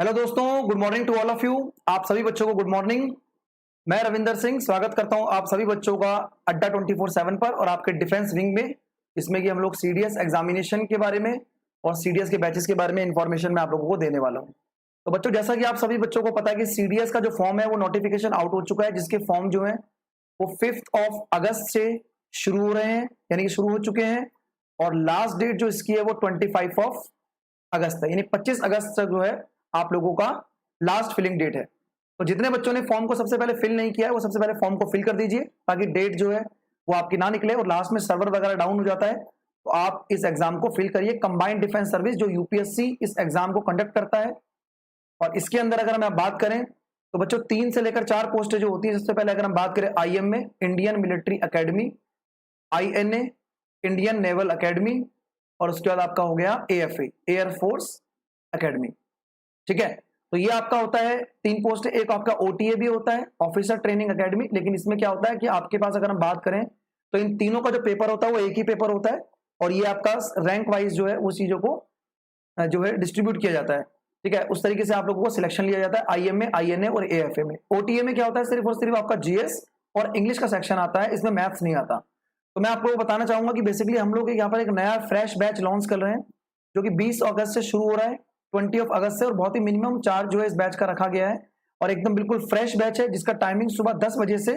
Hello दोस्तों, good morning to all of you. आप सभी बच्चों को गुड मॉर्निंग। मैं रविंदर सिंह स्वागत करता हूं आप सभी बच्चों का अड्डा 24/7 पर और आपके डिफेंस विंग में, जिसमें कि हम लोग सीडीएस एग्जामिनेशन के बारे में और सीडीएस के बैचेस के बारे में इंफॉर्मेशन मैं आप लोगों को देने वाला हूं। तो बच्चों, जैसा कि आप सभी बच्चों को पता है कि सीडीएस का जो फॉर्म है वो नोटिफिकेशन आउट हो चुका है, जिसके फॉर्म जो है वो 5 अगस्त से शुरू हो रहे हैं, यानी कि शुरू हो चुके हैं। और लास्ट डेट जो इसकी है वो 25 अगस्त है, यानी 25 अगस्त तक जो है आप लोगों का लास्ट फिलिंग डेट है। तो जितने बच्चों ने फॉर्म को सबसे पहले फिल नहीं किया है वो सबसे पहले फॉर्म को फिल कर दीजिए, ताकि डेट जो है वो आपकी ना निकले और लास्ट में सर्वर वगैरह डाउन हो जाता है। तो आप इस एग्जाम को फिल करिए। कंबाइंड डिफेंस सर्विस जो यूपीएससी इस एग्जाम को कंडक्ट करता है, और इसके अंदर अगर हम बात करें तो बच्चों 3 से लेकर 4 पोस्टें जो होती है। सबसे पहले अगर हम बात करें आईएम में, Indian military academy, INA, Indian naval academy, और उसके बाद आपका हो गया एएफए, एयर फोर्स एकेडमी। ठीक है, तो ये आपका होता है 3 पोस्ट है। एक आपका ओटीए भी होता है, ऑफिसर ट्रेनिंग एकेडमी, लेकिन इसमें क्या होता है कि आपके पास अगर हम बात करें तो इन तीनों का जो पेपर होता है वो एक ही पेपर होता है, और ये आपका रैंक वाइज जो है वो चीजों को जो है डिस्ट्रीब्यूट किया जाता है। ठीक है, उस तरीके से आप लोगों को सिलेक्शन लिया जाता है आईएम में, आईएनए और एएफए में। ओटीए में क्या होता है, सिर्फ और सिर्फ आपका जीएस और इंग्लिश का सेक्शन आता है, इसमें मैथ्स नहीं आता। तो मैं आपको बताना चाहूंगा कि बेसिकली हम लोग यहाँ पर एक नया फ्रेश बैच लॉन्च कर रहे हैं, जो कि 20 अगस्त से शुरू हो रहा है, 20 अगस्त से, और बहुत ही मिनिमम चार्ज जो है इस बैच का रखा गया है। और एकदम बिल्कुल फ्रेश बैच है, जिसका टाइमिंग सुबह 10 बजे से,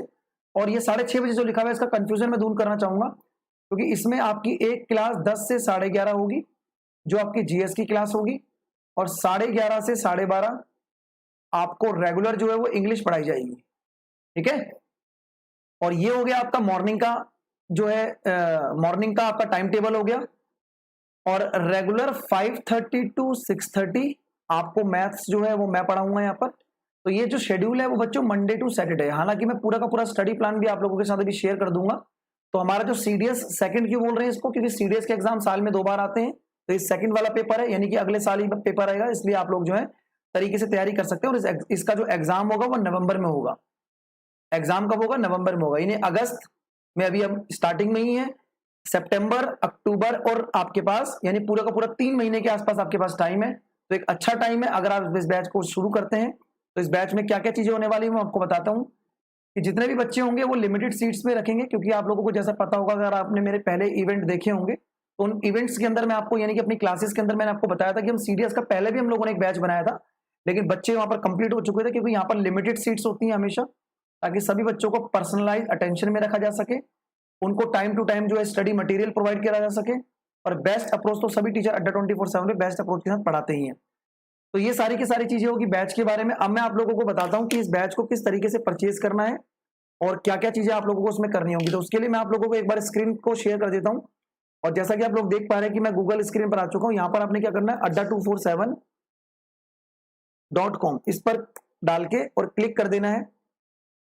और ये 6:30 बजे जो लिखा हुआ है इसका कंफ्यूजन मैं दूर करना चाहूंगा, क्योंकि इसमें आपकी एक क्लास 10 से 11:30 होगी, जो आपकी जीएस की क्लास होगी, और 11:30 से 12:30 आपको रेगुलर जो है वो इंग्लिश पढ़ाई जाएगी। ठीक है, और ये हो गया आपका मॉर्निंग का जो है मॉर्निंग का आपका टाइम टेबल हो गया। और रेगुलर 5:30 टू 6:30 आपको मैथ्स जो है वो मैं पढ़ाऊंगा यहाँ पर। तो ये जो शेड्यूल है वो बच्चों मंडे टू सैटरडे, हालांकि मैं पूरा का पूरा स्टडी प्लान भी आप लोगों के साथ अभी शेयर कर दूंगा। तो हमारा जो सीडीएस सेकंड क्यों बोल रहे हैं इसको, क्योंकि सीडीएस के एग्जाम साल में 2 बार आते हैं, तो ये सेकंड वाला पेपर है, यानी कि अगले साल ही पेपर आएगा, इसलिए आप लोग जो है तरीके से तैयारी कर सकते हैं। और इसका जो एग्जाम होगा वो नवंबर में होगा। एग्जाम कब होगा, नवंबर में होगा, यानी अगस्त में अभी हम स्टार्टिंग में ही है। सितंबर, अक्टूबर और आपके पास यानी पूरा का पूरा 3 महीने के आसपास आपके पास टाइम है। तो एक अच्छा टाइम है अगर आप इस बैच को शुरू करते हैं। तो इस बैच में क्या क्या चीजें होने वाली है मैं आपको बताता हूँ। कि जितने भी बच्चे होंगे वो लिमिटेड सीट्स में रखेंगे, क्योंकि आप लोगों को जैसा पता होगा, अगर आपने मेरे पहले इवेंट देखे होंगे तो उन इवेंट्स के अंदर मैं आपको, यानी कि अपनी क्लासेस के अंदर मैंने आपको बताया था कि हम सीडीएस का पहले भी हम लोगों ने एक बैच बनाया था, लेकिन बच्चे वहां पर कंप्लीट हो चुके थे, क्योंकि यहाँ पर लिमिटेड सीट्स होती हैं हमेशा, ताकि सभी बच्चों को पर्सनलाइज अटेंशन में रखा जा सके, उनको टाइम टू टाइम जो है स्टडी मटेरियल प्रोवाइड किया जा सके। और बेस्ट अप्रोच तो सभी टीचर अड्डा 24/7 में बेस्ट अप्रोच के साथ पढ़ाते ही हैं। तो ये सारी की सारी चीजें होगी बैच के बारे में। अब मैं आप लोगों को बताता हूँ कि इस बैच को किस तरीके से परचेज करना है और क्या क्या चीजें आप लोगों को उसमें करनी होगी। तो उसके लिए मैं आप लोगों को एक बार स्क्रीन को शेयर कर देता हूँ। और जैसा कि आप लोग देख पा रहे हैं कि मैं गूगल स्क्रीन पर आ चुका हूँ। यहाँ पर आपने क्या करना है, adda247.com इस पर डाल के और क्लिक कर देना है।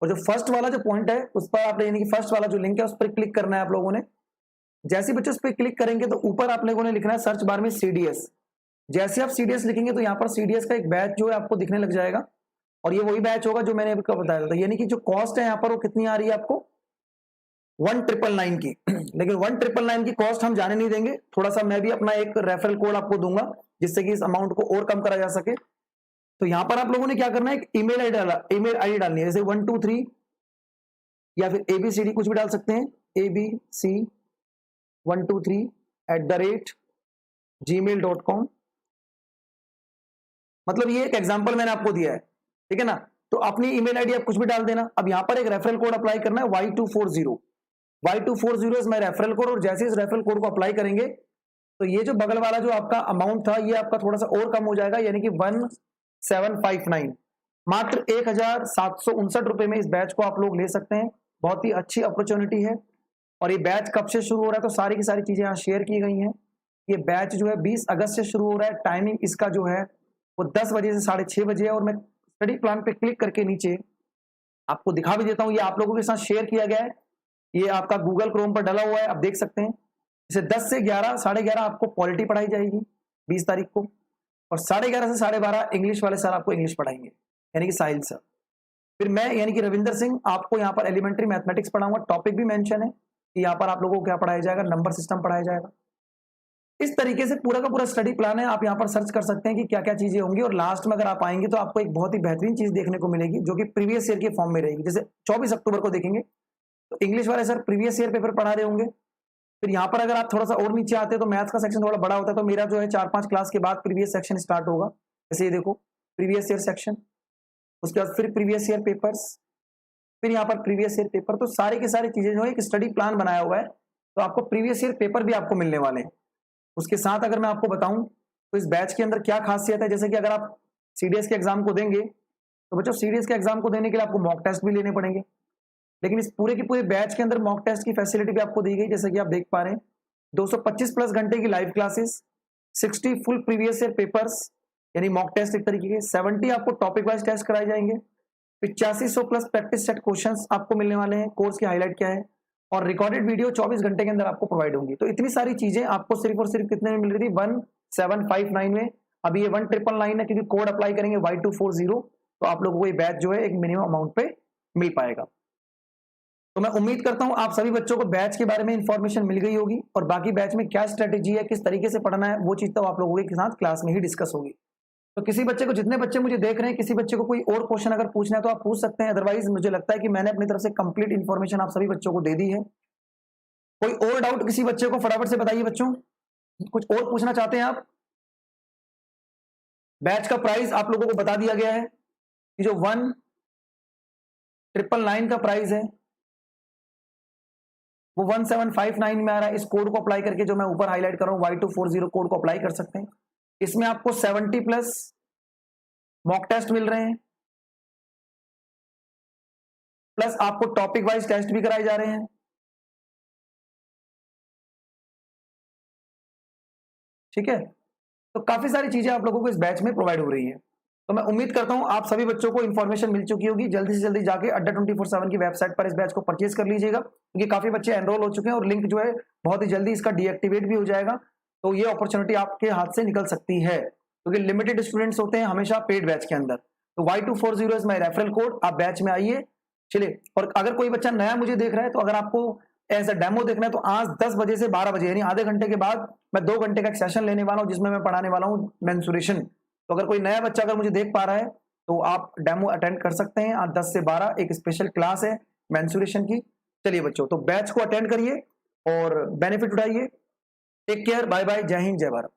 और जो फर्स्ट वाला जो पॉइंट है उस पर आप, यानी कि फर्स्ट वाला जो लिंक है उस पर क्लिक करना है आप लोगों ने। जैसे बच्चे उस पर क्लिक करेंगे तो ऊपर आप लोगों ने लिखना है सर्च बार में सीडीएस। जैसे आप सीडीएस लिखेंगे तो यहाँ पर सीडीएस का एक बैच जो है आपको दिखने लग जाएगा, और ये वही बैच होगा जो मैंने अभी बताया था। यानी कि जो कॉस्ट है यहाँ पर वो कितनी आ रही है आपको, 1999 की। लेकिन 1999 की कॉस्ट हम जाने नहीं देंगे, थोड़ा सा मैं भी अपना एक रेफरल कोड आपको दूंगा जिससे कि इस अमाउंट को और कम करा जा सके। तो यहाँ पर आप लोगों ने क्या करना है, एक ईमेल आईडी डालनी है, जैसे 123 या फिर ABCD कुछ भी डाल सकते हैं, abc123@gmail.com। मतलब ये एक एग्जांपल मैंने आपको दिया है, ठीक है ना। तो अपनी ईमेल आईडी आप कुछ भी डाल देना। अब यहाँ पर एक रेफरल कोड अप्लाई करना है, Y240 is my referral code. और जैसे इस रेफरल कोड को अप्लाई करेंगे तो ये जो बगल वाला जो आपका अमाउंट था ये आपका थोड़ा सा और कम हो जाएगा, यानी कि 1759, मात्र 1759 रुपए में इस बैच को आप लोग ले सकते हैं। बहुत ही अच्छी अपॉर्चुनिटी है। और ये बैच कब से शुरू हो रहा है, तो सारी की सारी चीजें यहाँ शेयर की गई हैं। ये बैच जो है 20 अगस्त से शुरू हो रहा है। टाइमिंग इसका जो है वो 10 बजे से 6:30 बजे है। और मैं स्टडी प्लान पे क्लिक करके नीचे आपको दिखा भी देता हूँ, ये आप लोगों के साथ शेयर किया गया है। ये आपका गूगल क्रोम पर डला हुआ है, आप देख सकते हैं। इसे 10 से 11, 11:30 आपको पॉलिटी पढ़ाई जाएगी 20 तारीख को, और 11:30 से 12:30 इंग्लिश वाले सर आपको इंग्लिश पढ़ाएंगे, यानी कि साहिल सर। फिर मैं यानी कि रविंदर सिंह आपको यहाँ पर एलिमेंट्री मैथमेटिक्स पढ़ाऊंगा। टॉपिक भी मेंशन है कि यहाँ पर आप लोगों को क्या पढ़ाया जाएगा, नंबर सिस्टम पढ़ाया जाएगा। इस तरीके से पूरा का पूरा स्टडी प्लान है, आप यहाँ पर सर्च कर सकते हैं कि क्या क्या चीजें होंगी, और लास्ट में अगर आप आएंगे तो आपको एक बहुत ही बेहतरीन चीज देखने को मिलेगी जो कि प्रीवियस ईयर के फॉर्म में रहेगी। जैसे 24 अक्टूबर को देखेंगे तो इंग्लिश वाले सर प्रीवियस ईयर पेपर पढ़ा रहे होंगे। फिर यहाँ पर अगर आप थोड़ा सा और नीचे आते हैं तो मैथ्स का सेक्शन थोड़ा बड़ा होता है, तो मेरा जो है 4-5 क्लास के बाद प्रीवियस सेक्शन स्टार्ट होगा। जैसे ये देखो प्रीवियस ईयर सेक्शन, उसके बाद फिर प्रीवियस ईयर पेपर्स, फिर यहाँ पर प्रीवियस ईयर पेपर। तो सारी की सारी चीजें जो है एक स्टडी प्लान बनाया हुआ है, तो आपको प्रीवियस ईयर पेपर भी आपको मिलने वाले हैं। उसके साथ अगर मैं आपको बताऊं तो इस बैच के अंदर क्या खासियत है, जैसे कि अगर आप सीडीएस के एग्जाम को देंगे तो बच्चों सीडीएस के एग्जाम को देने के लिए आपको मॉक टेस्ट भी लेने पड़ेंगे, लेकिन इस पूरे की पूरे बैच के अंदर मॉक टेस्ट की फैसिलिटी भी आपको दी गई। जैसे कि आप देख पा रहे हैं 225 प्लस घंटे की live classes, 60 full previous year papers यानी मॉक टेस्ट एक तरीके के, 70 आपको टॉपिक वाइज टेस्ट कराए जाएंगे, 8500 प्लस प्रैक्टिस सेट क्वेश्चंस आपको मिलने वाले हैं, कोर्स की हाईलाइट क्या है, और रिकॉर्डेड वीडियो 24 घंटे के अंदर आपको प्रोवाइड होंगी। तो इतनी सारी चीजें आपको सिर्फ और सिर्फ कितने में मिल रही थी 1759 में, अभी ये 1999 है क्योंकि कोड अप्लाई करेंगे Y240, तो आप लोगों को ये बैच जो है एक मिनिमम अमाउंट पे मिल पाएगा। तो मैं उम्मीद करता हूं आप सभी बच्चों को बैच के बारे में इंफॉर्मेशन मिल गई होगी, और बाकी बैच में क्या स्ट्रेटेजी है, किस तरीके से पढ़ना है, वो चीज तो आप लोगों के साथ क्लास में ही डिस्कस होगी। तो किसी बच्चे को, जितने बच्चे मुझे देख रहे हैं, किसी बच्चे को कोई और क्वेश्चन अगर पूछना है तो आप पूछ सकते हैं, अदरवाइज मुझे लगता है कि मैंने अपनी तरफ से कंप्लीट इन्फॉर्मेशन आप सभी बच्चों को दे दी है। कोई और डाउट किसी बच्चे को फटाफट से बताइए बच्चों, कुछ और पूछना चाहते हैं आप? बैच का प्राइस आप लोगों को बता दिया गया है कि जो 1999 का प्राइस है वो 1759 में आ रहा है। इस कोड को अप्लाई करके, जो मैं ऊपर हाईलाइट कर रहा हूं Y240 कोड को अप्लाई कर सकते हैं। इसमें आपको 70 प्लस मॉक टेस्ट मिल रहे हैं, प्लस आपको टॉपिक वाइज टेस्ट भी कराए जा रहे हैं। ठीक है, तो काफी सारी चीजें आप लोगों को इस बैच में प्रोवाइड हो रही है। तो मैं उम्मीद करता हूं आप सभी बच्चों को इन्फॉर्मेशन मिल चुकी होगी। जल्दी से जल्दी जाके अड्डा 24/7 की वेबसाइट पर इस बैच को परचेज कर लीजिएगा, क्योंकि काफी बच्चे एनरोल हो चुके हैं और लिंक जो है बहुत ही जल्दी इसका डीएक्टिवेट भी हो जाएगा। तो ये अपॉर्चुनिटी आपके हाथ से निकल सकती है, क्योंकि लिमिटेड स्टूडेंट्स होते हैं हमेशा पेड बैच के अंदर। तो Y240 is my referral code, आप बैच में आइए। चलिए, और अगर कोई बच्चा नया मुझे देख रहा है, तो अगर आपको ऐसा डेमो देखना है तो आज 10 बजे से 12 बजे यानी आधे घंटे के बाद मैं 2 घंटे का एक सेशन लेने वाला हूं, जिसमें मैं पढ़ाने वाला हूं मेंसुरेशन। तो अगर कोई नया बच्चा अगर मुझे देख पा रहा है तो आप डेमो अटेंड कर सकते हैं। आज 10 से 12 एक स्पेशल क्लास है मेंसुरेशन की। चलिए बच्चों, तो बैच को अटेंड करिए और बेनिफिट उठाइए। टेक केयर, बाय बाय, जय हिंद, जय भारत।